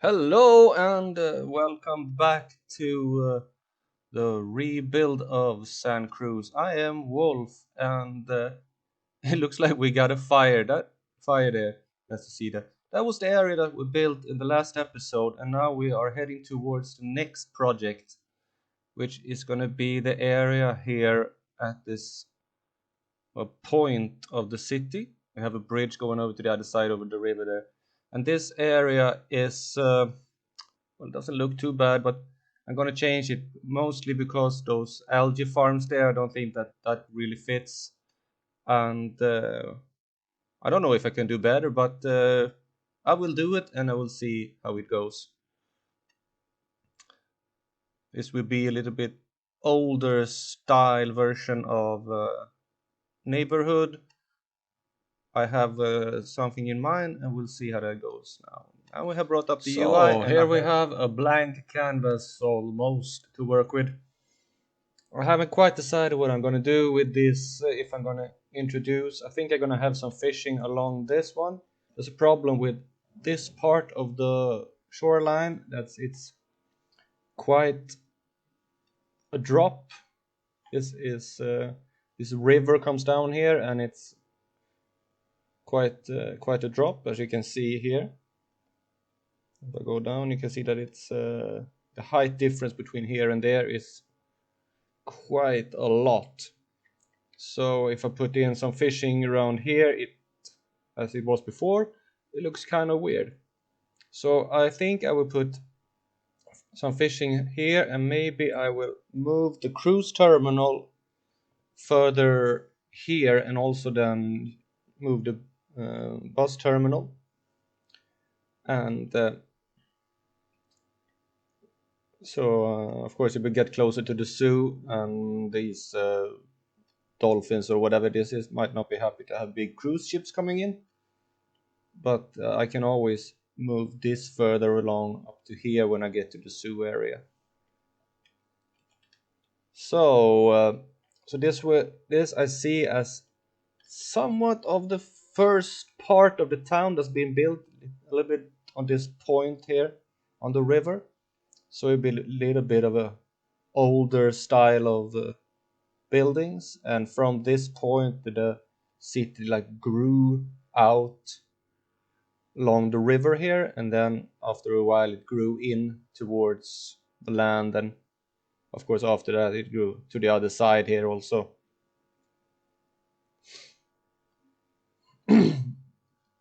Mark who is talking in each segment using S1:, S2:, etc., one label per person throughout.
S1: Hello and welcome back to the rebuild of San Cruz. I am Wolf, and it looks like we got a fire. That fire there. Let's see that. That was the area that we built in the last episode, and now we are heading towards the next project, which is gonna be the area here at this point of the city. We have a bridge going over to the other side over the river there, and this area is. Well, it doesn't look too bad, but I'm gonna change it mostly because those algae farms there, I don't think that really fits. And I don't know if I can do better, but I will do it and I will see how it goes. This will be a little bit older style version of neighborhood. I have something in mind and we'll see how that goes now. Now we have brought up the UI. So here we have a blank canvas almost to work with. I haven't quite decided what I'm going to do with this, if I'm going to introduce. I think I'm going to have some fishing along this one. There's a problem with this part of the shoreline. It's quite a drop. This river comes down here and it's quite a drop, as you can see here. If I go down, you can see that it's the height difference between here and there is quite a lot. So if I put in some fishing around here, as it was before, it looks kind of weird. So I think I will put some fishing here, and maybe I will move the cruise terminal further here, and also then move the bus terminal. And of course, if we get closer to the zoo, and these dolphins or whatever this is might not be happy to have big cruise ships coming in, but I can always move this further along up to here when I get to the zoo area. So this I see as somewhat of the first part of the town that's been built a little bit on this point here on the river. So it'll be a little bit of a older style of buildings, and from this point the city like grew out along the river here, and then after a while it grew in towards the land, and of course after that it grew to the other side here also.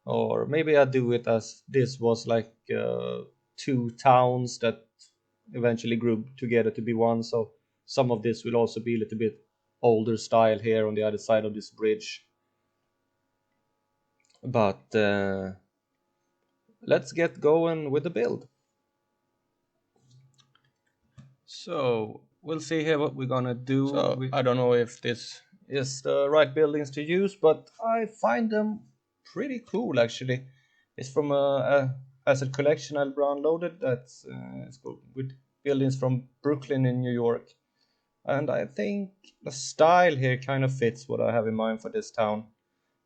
S1: Or maybe I do it as this was like two towns that eventually grew together to be one, so some of this will also be a little bit older style here on the other side of this bridge. But let's get going with the build. So we'll see here what we're gonna do. So I don't know if this is the right buildings to use, but I find them pretty cool actually. It's from a asset collection I downloaded that's it's with buildings from Brooklyn in New York, and I think the style here kind of fits what I have in mind for this town.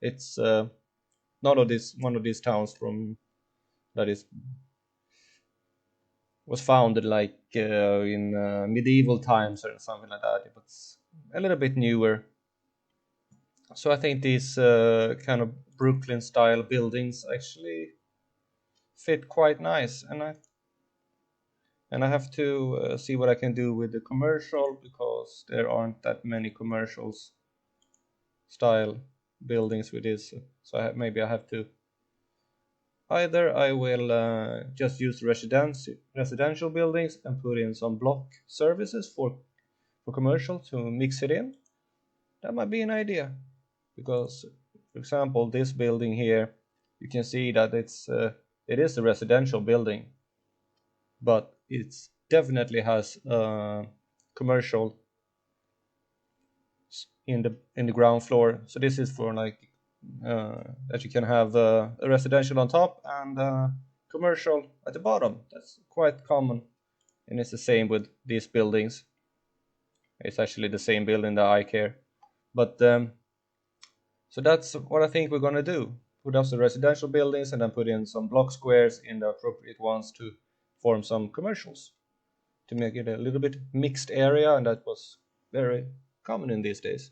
S1: It's one of these towns from that was founded like in medieval times or something like that. It was a little bit newer. So I think these kind of Brooklyn style buildings actually fit quite nice, and I have to see what I can do with the commercial, because there aren't that many commercials style buildings with this. So maybe I have to either I will just use residential buildings and put in some block services for commercial to mix it in. That might be an idea, because for example this building here, you can see that it is a residential building, but it definitely has commercial in the ground floor. So this is for like that you can have a residential on top and commercial at the bottom. That's quite common, and it's the same with these buildings. It's actually the same building that I care. But so that's what I think we're gonna do. Put up the residential buildings and then put in some block squares in the appropriate ones to form some commercials to make it a little bit mixed area, and that was very common in these days.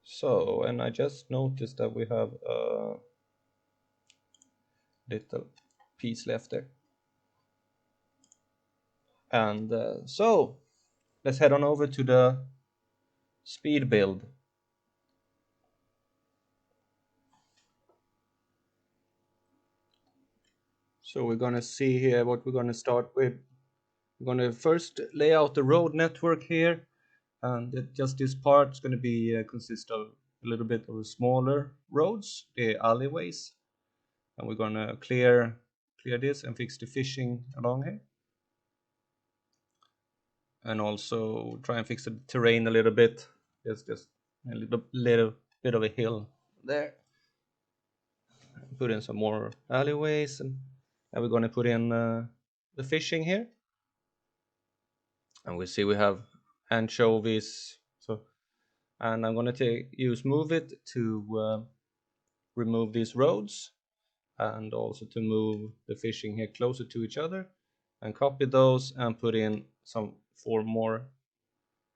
S1: So, and I just noticed that we have a little piece left there. And so let's head on over to the speed build. So we're gonna see here what we're gonna start with. We're gonna first lay out the road network here, and just this part is gonna be consist of a little bit of smaller roads, the alleyways, and we're gonna clear this and fix the fishing along here, and also try and fix the terrain a little bit. There's just a little bit of a hill there. Put in some more alleyways, and we're gonna put in the fishing here. And we see we have anchovies. So, and I'm gonna use move it to remove these roads, and also to move the fishing here closer to each other, and copy those and put in some 4 more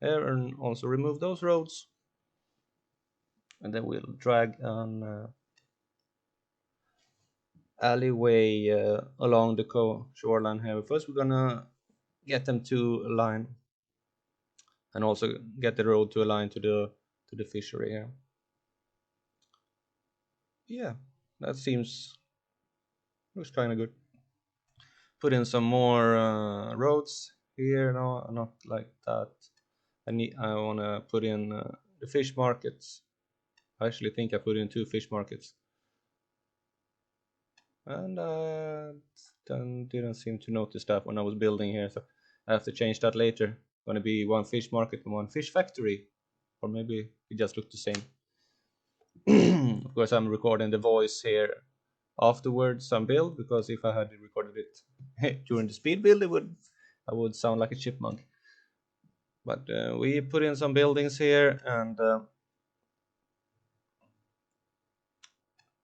S1: there, and also remove those roads. And then we'll drag an alleyway along the shoreline here. First, we're gonna get them to align, and also get the road to align to the fishery here. Yeah, that looks kind of good. Put in some more roads here. No, not like that. I want to put in the fish markets. I actually think I put in 2 fish markets, and didn't seem to notice that when I was building here, so I have to change that later. Going to be 1 fish market and 1 fish factory, or maybe it just looked the same. Of course, I'm recording the voice here afterwards some build, because if I had recorded it during the speed build, I would sound like a chipmunk. But we put in some buildings here, and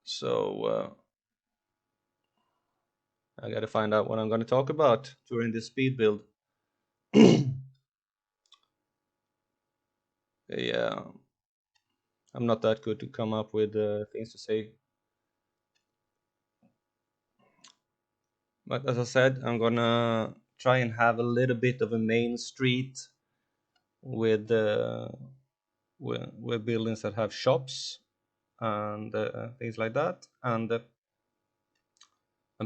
S1: so I gotta find out what I'm gonna talk about during this speed build. Yeah, I'm not that good to come up with things to say. But as I said, I'm gonna try and have a little bit of a main street with buildings that have shops and things like that, and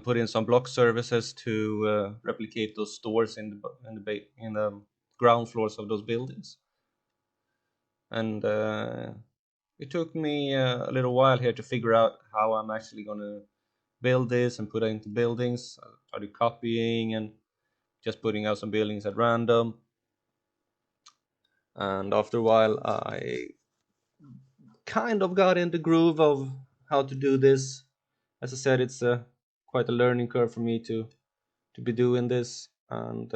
S1: put in some block services to replicate those stores in the ground floors of those buildings. And it took me a little while here to figure out how I'm actually gonna build this and put it into buildings. I started copying and just putting out some buildings at random, and after a while I kind of got in the groove of how to do this. As I said, it's quite a learning curve for me to be doing this, and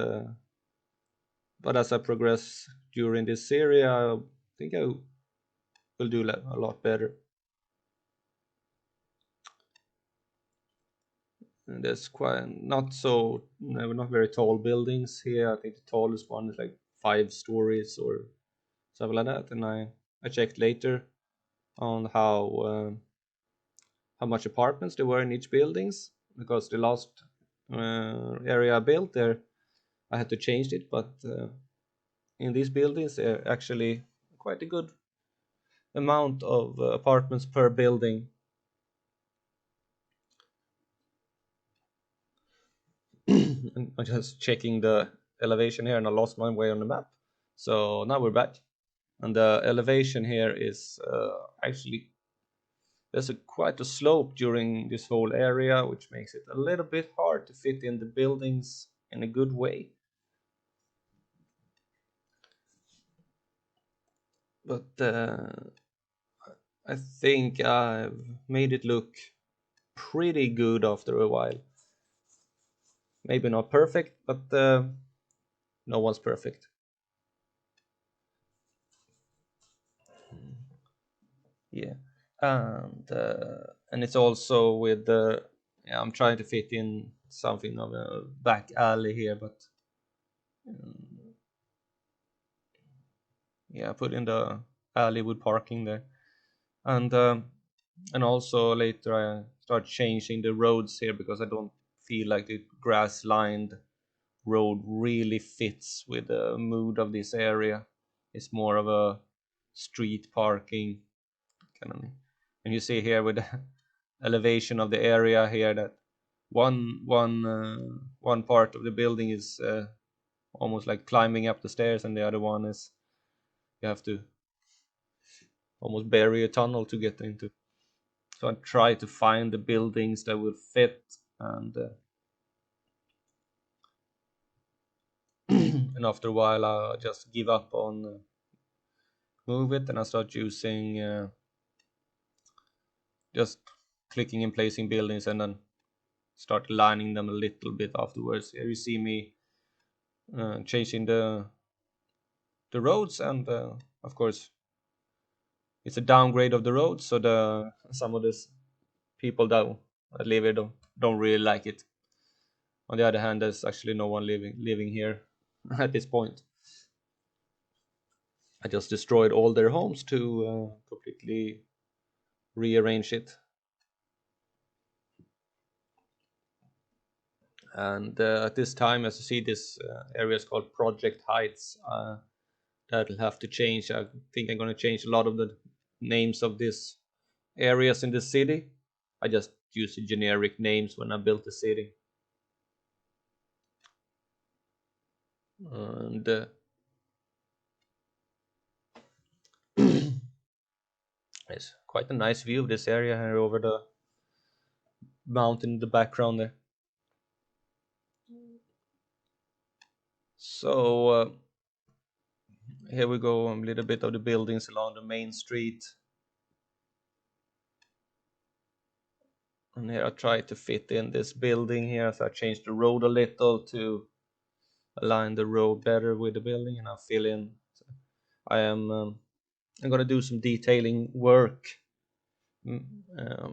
S1: but as I progress during this series, I think I will do a lot better. And there's not very tall buildings here. I think the tallest one is like 5 stories or something like that. And I checked later on how much apartments there were in each buildings, because the last area I built there, I had to change it. But in these buildings, there are actually quite a good amount of apartments per building. I'm just checking the elevation here, and I lost my way on the map. So now we're back, and the elevation here is actually, there's quite a slope during this whole area, which makes it a little bit hard to fit in the buildings in a good way. But I think I've made it look pretty good after a while. Maybe not perfect, but no one's perfect. Yeah, and it's also with the I'm trying to fit in something of a back alley here, but yeah, I put in the alley with parking there. And also later I start changing the roads here because I don't feel like the grass lined road really fits with the mood of this area. It's more of a street parking kind of. And you see here with the elevation of the area here that one part of the building is almost like climbing up the stairs, and the other one is you have to almost bury a tunnel to get into. So I try to find the buildings that will fit, and and after a while I just give up on move it, and I start using just clicking and placing buildings, and then start lining them a little bit afterwards. Here you see me changing the roads, and of course it's a downgrade of the road, so the some of the people that live here don't really like it. On the other hand, there's actually no one living here at this point. I just destroyed all their homes to completely rearrange it. And at this time, as you see, this area is called Project Heights. That'll have to change. I think I'm going to change a lot of the names of these areas in the city. I just used generic names when I built the city. And it's quite a nice view of this area here over the mountain in the background there. So here we go, a little bit of the buildings along the main street. And here I try to fit in this building here, so I changed the road a little to align the road better with the building, and I fill in. I'm gonna do some detailing work,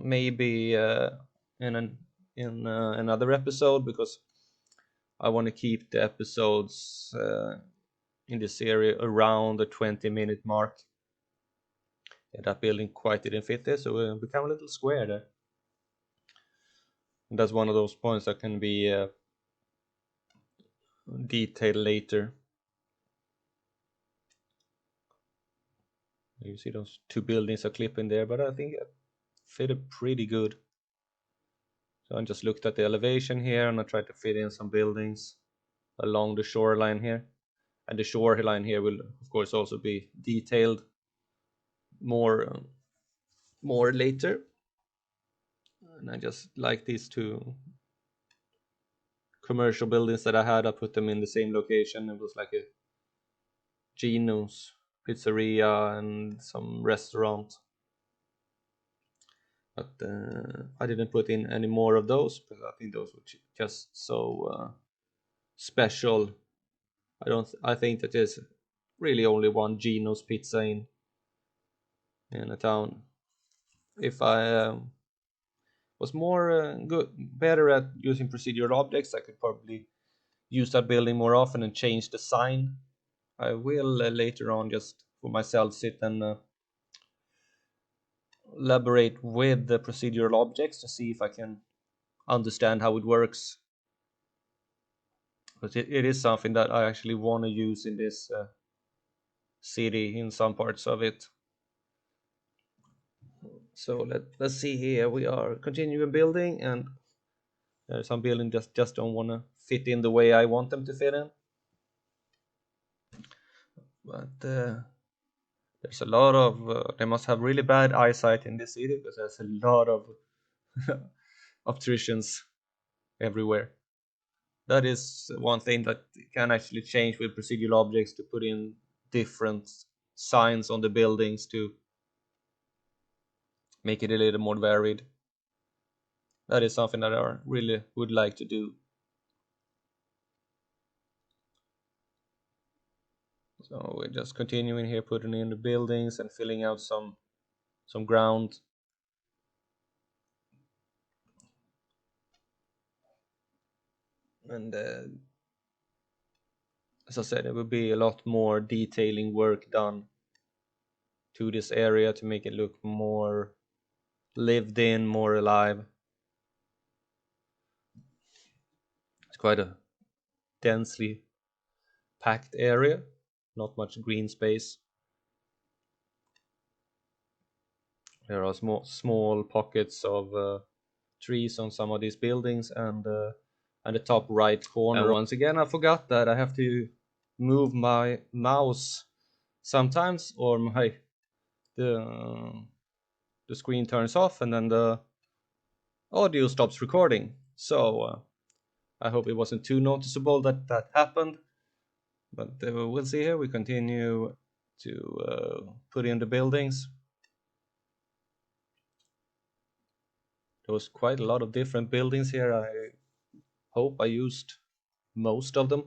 S1: maybe in another episode, because I want to keep the episodes in this area around the 20-minute mark. Yeah, that building quite didn't fit there, so we become a little square there. And that's one of those points that can be detailed later. You see those two buildings are clipping there, but I think it fitted pretty good. So I just looked at the elevation here, and I tried to fit in some buildings along the shoreline here. And the shoreline here will, of course, also be detailed more later. And I just like these two commercial buildings that I had. I put them in the same location. It was like a Gino's pizzeria and some restaurant. But I didn't put in any more of those because I think those were just so special. I think that there's really only one Gino's pizza in a town. If I was better at using procedural objects, I could probably use that building more often and change the sign. I will later on, just for myself, sit and elaborate with the procedural objects to see if I can understand how it works. But it is something that I actually want to use in this city, in some parts of it. So let's see here. We are continuing building, and some buildings just don't want to fit in the way I want them to fit in. But there's a lot of they must have really bad eyesight in this city, because there's a lot of opticians everywhere. That is one thing that can actually change with procedural objects, to put in different signs on the buildings to make it a little more varied. That is something that I really would like to do. So we're just continuing here, putting in the buildings and filling out some ground. And as I said, there will be a lot more detailing work done to this area to make it look more lived in, more alive. It's quite a densely packed area, not much green space. There are small pockets of trees on some of these buildings, and the top right corner. And once again, I forgot that I have to move my mouse sometimes, or the screen turns off, and then the audio stops recording. So I hope it wasn't too noticeable that happened. But we'll see here. We continue to put in the buildings. There was quite a lot of different buildings here. I hope I used most of them,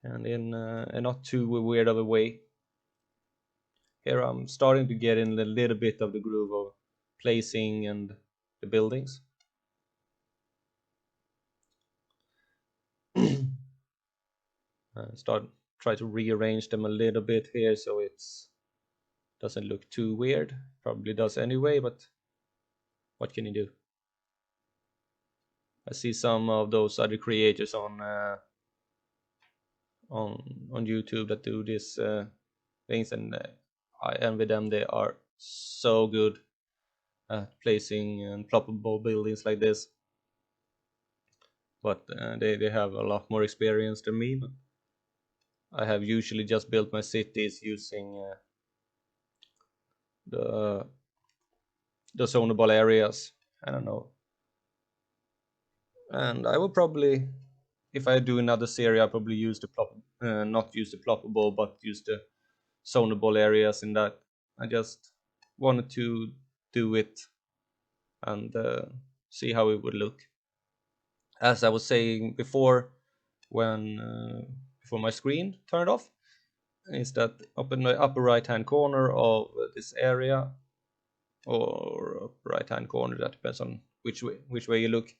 S1: and in a not too weird of a way. Here I'm starting to get in a little bit of the groove of placing and the buildings. Try to rearrange them a little bit here so it doesn't look too weird. Probably does anyway, but what can you do? I see some of those other creators on YouTube that do these things, and I envy them. They are so good at placing and ploppable buildings like this. But they have a lot more experience than me. But I have usually just built my cities using the zonable areas. I don't know. And I will probably, if I do another series, I'll probably use the not use the ploppable, but use the zonable areas in that. I just wanted to do it and see how it would look. As I was saying before, when before my screen turned off, is that up in the upper right hand corner of this area, or upper right hand corner, that depends on which way you look.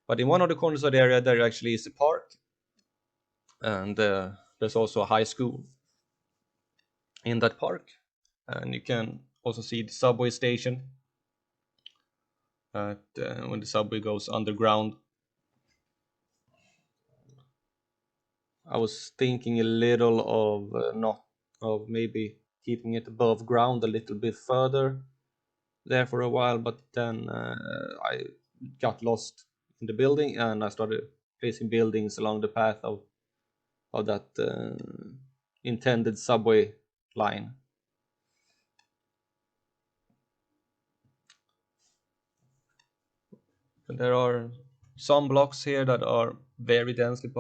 S1: But in one of the corners of the area there actually is a park, and there's also a high school in that park, and you can also see the subway station when the subway goes underground. I was thinking a little of not of maybe keeping it above ground a little bit further there for a while, but then I got lost in the building and I started placing buildings along the path of that intended subway line. And there are some blocks here that are very densely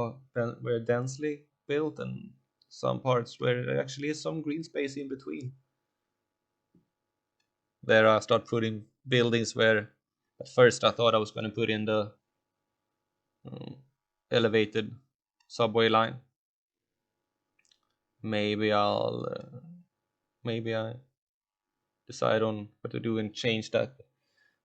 S1: built, and some parts where there actually is some green space in between. There I start putting buildings where at first I thought I was going to put in the elevated subway line. Maybe I decide on what to do and change that.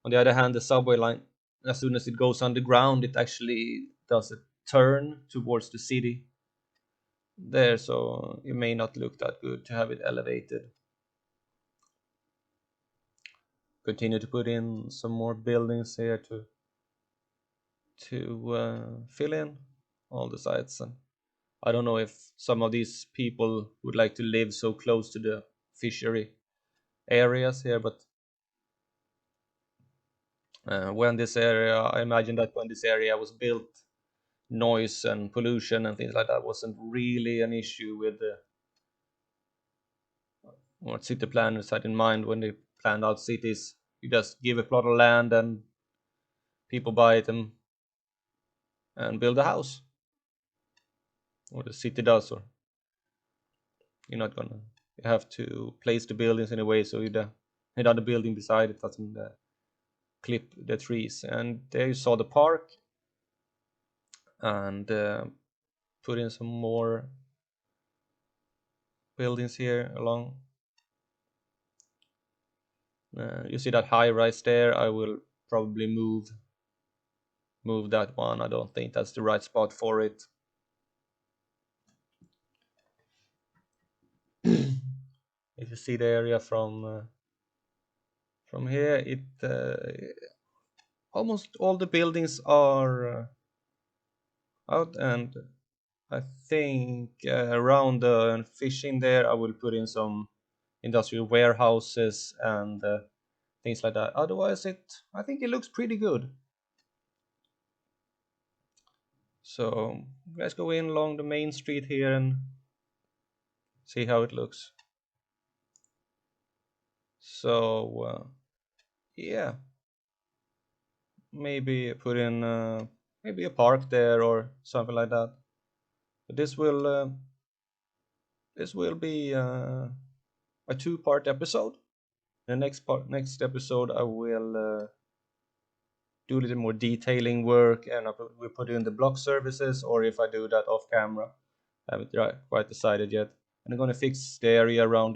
S1: On the other hand, the subway line, as soon as it goes underground, it actually does a turn towards the city there, so it may not look that good to have it elevated. Continue to put in some more buildings here to fill in all the sites. And I don't know if some of these people would like to live so close to the fishery areas here, but I imagine that when this area was built, noise and pollution and things like that wasn't really an issue with what city planners had in mind when they planned out cities. You just give a plot of land and people buy it and build a house, or the city does. Or you're not gonna, you have to place the buildings in a way so another building beside it doesn't clip the trees. And there you saw the park, and put in some more buildings here along. You see that high rise there. I will probably move move that one. I don't think that's the right spot for it. If you see the area from here, it almost all the buildings are out, and I think around the fishing there, I will put in some industrial warehouses and things like that. Otherwise, I think it looks pretty good. So let's go in along the main street here and see how it looks. So yeah, maybe put in maybe a park there or something like that. But this will be a two-part episode. The next episode, I will do a little more detailing work, and we put in the block services, or if I do that off camera, I haven't quite decided yet. And I'm gonna fix the area around